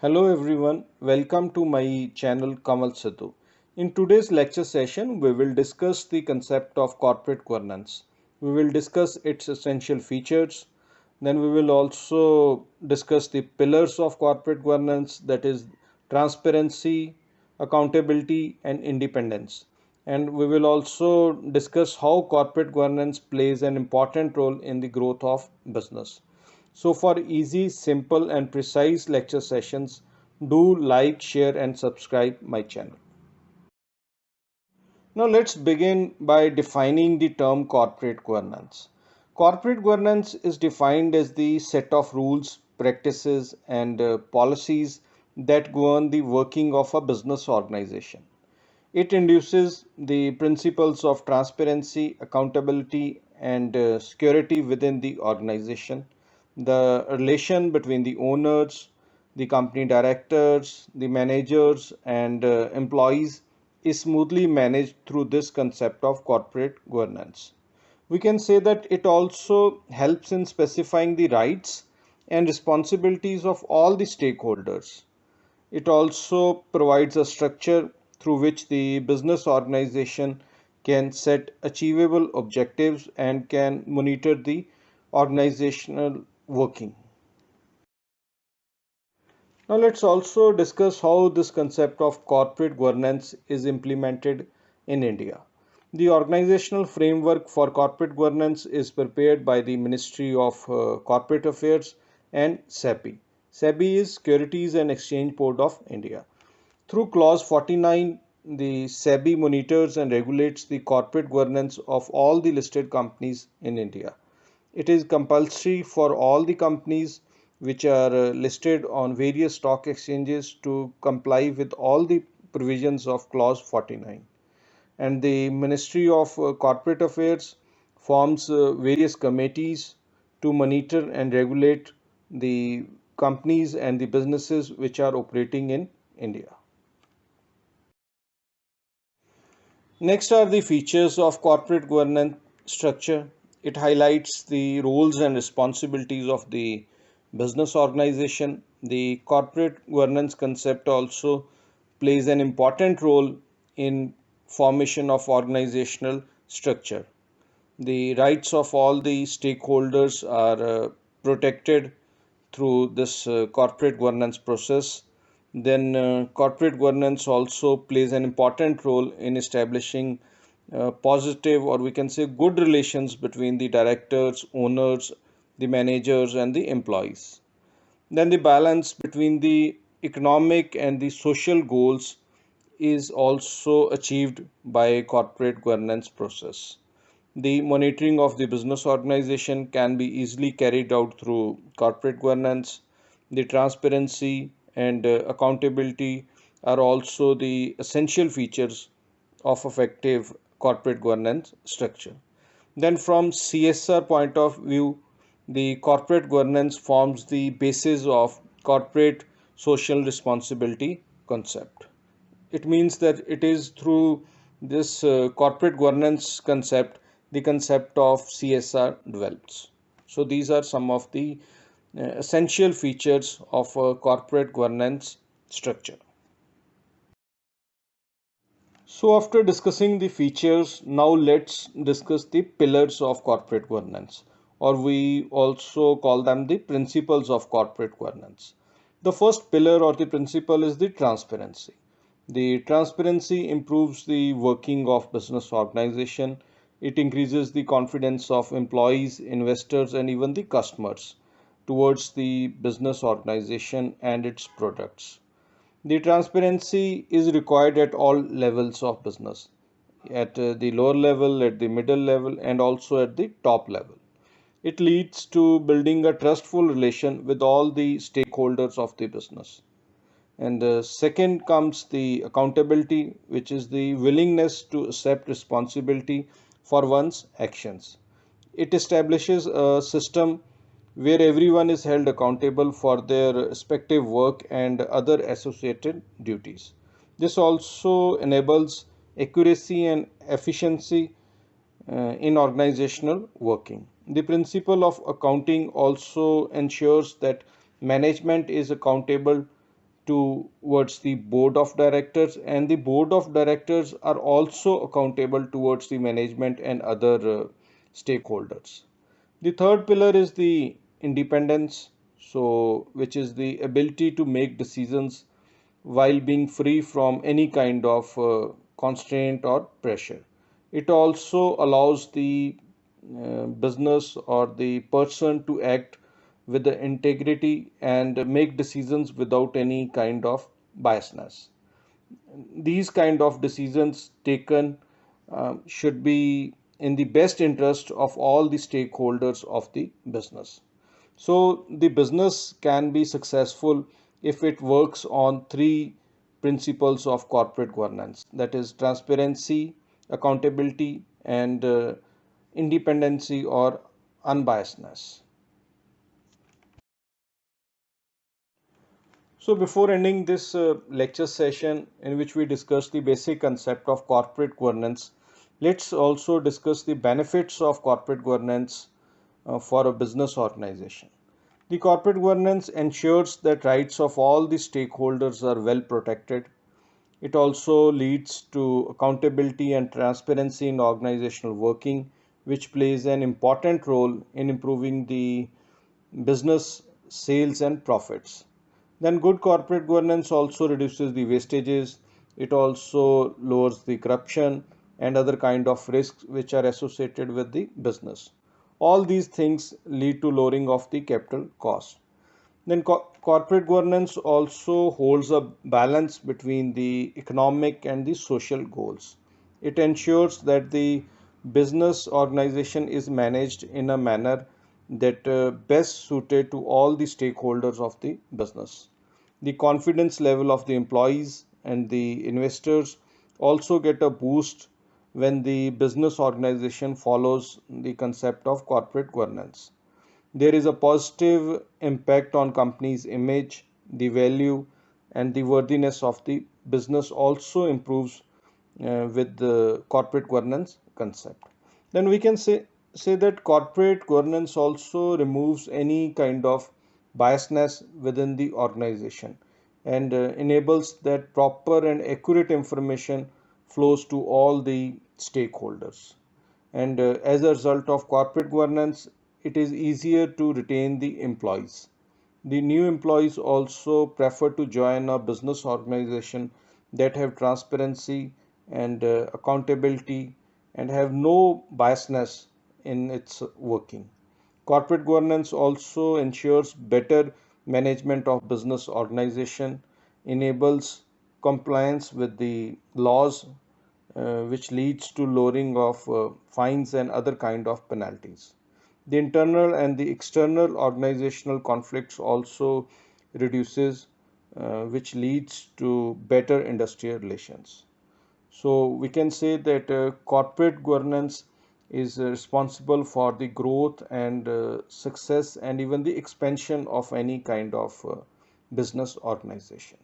Hello everyone, welcome to my channel Kanwal Sidhu. In today's lecture session, we will discuss the concept of corporate governance. We will discuss its essential features. Then we will also discuss the pillars of corporate governance, that is transparency, accountability and independence. And we will also discuss how corporate governance plays an important role in the growth of business. So for easy, simple and precise lecture sessions, do like, share and subscribe my channel. Now let's begin by defining the term corporate governance. Corporate governance is defined as the set of rules, practices and policies that govern the working of a business organization. It induces the principles of transparency, accountability, and security within the organization. The relation between the owners, the company directors, the managers, and employees is smoothly managed through this concept of corporate governance. We can say that it also helps in specifying the rights and responsibilities of all the stakeholders. It also provides a structure through which the business organization can set achievable objectives and can monitor the organizational working. Now, let's also discuss how this concept of corporate governance is implemented in India. The organizational framework for corporate governance is prepared by the Ministry of Corporate Affairs and SEBI. SEBI is Securities and Exchange Board of India. Through Clause 49, the SEBI monitors and regulates the corporate governance of all the listed companies in India. It is compulsory for all the companies which are listed on various stock exchanges to comply with all the provisions of Clause 49. And the Ministry of Corporate Affairs forms various committees to monitor and regulate the companies and the businesses which are operating in India. Next are the features of corporate governance structure. It highlights the roles and responsibilities of the business organization. The corporate governance concept also plays an important role in formation of organizational structure. The rights of all the stakeholders are protected through this corporate governance process. Then, corporate governance also plays an important role in establishing positive, or we can say good relations between the directors, owners, the managers, and the employees. Then, the balance between the economic and the social goals is also achieved by corporate governance process. The monitoring of the business organization can be easily carried out through corporate governance. The transparency and accountability are also the essential features of effective corporate governance structure. Then, from CSR point of view, the corporate governance forms the basis of corporate social responsibility concept. It means that it is through this corporate governance concept the concept of CSR develops. So these are some of the essential features of a corporate governance structure. So after discussing the features, now let's discuss the pillars of corporate governance, or we also call them the principles of corporate governance. The first pillar or the principle is the transparency. The transparency improves the working of business organization. It increases the confidence of employees, investors, and even the customers towards the business organization and its products. The transparency is required at all levels of business, at the lower level, at the middle level, and also at the top level. It leads to building a trustful relation with all the stakeholders of the business. And second comes the accountability, which is the willingness to accept responsibility for one's actions. It establishes a system where everyone is held accountable for their respective work and other associated duties. This also enables accuracy and efficiency in organizational working. The principle of accounting also ensures that management is accountable towards the board of directors, and the board of directors are also accountable towards the management and other stakeholders. The third pillar is the independence, so which is the ability to make decisions while being free from any kind of constraint or pressure. It also allows the business or the person to act with the integrity and make decisions without any kind of biasness. These kind of decisions taken should be in the best interest of all the stakeholders of the business. So the business can be successful if it works on three principles of corporate governance, that is transparency, accountability, and independency or unbiasedness. So, before ending this lecture session in which we discuss the basic concept of corporate governance, let's also discuss the benefits of corporate governance for a business organization. The corporate governance ensures that rights of all the stakeholders are well protected. It also leads to accountability and transparency in organizational working, which plays an important role in improving the business sales and profits. Then good corporate governance also reduces the wastages. It also lowers the corruption and other kind of risks which are associated with the business. All these things lead to lowering of the capital cost. Then corporate governance also holds a balance between the economic and the social goals. It ensures that the business organization is managed in a manner that best suited to all the stakeholders of the business. The confidence level of the employees and the investors also get a boost when the business organization follows the concept of corporate governance. There is a positive impact on company's image, the value, and the worthiness of the business also improves with the corporate governance concept. Then we can say that corporate governance also removes any kind of biasness within the organization and enables that proper and accurate information flows to all the stakeholders. And as a result of corporate governance, it is easier to retain the employees. The new employees also prefer to join a business organization that have transparency and accountability and have no biasness in its working. Corporate governance also ensures better management of business organization, enables compliance with the laws, which leads to lowering of fines and other kind of penalties. The internal and the external organizational conflicts also reduces, which leads to better industrial relations. So we can say that corporate governance is responsible for the growth and success and even the expansion of any kind of business organization.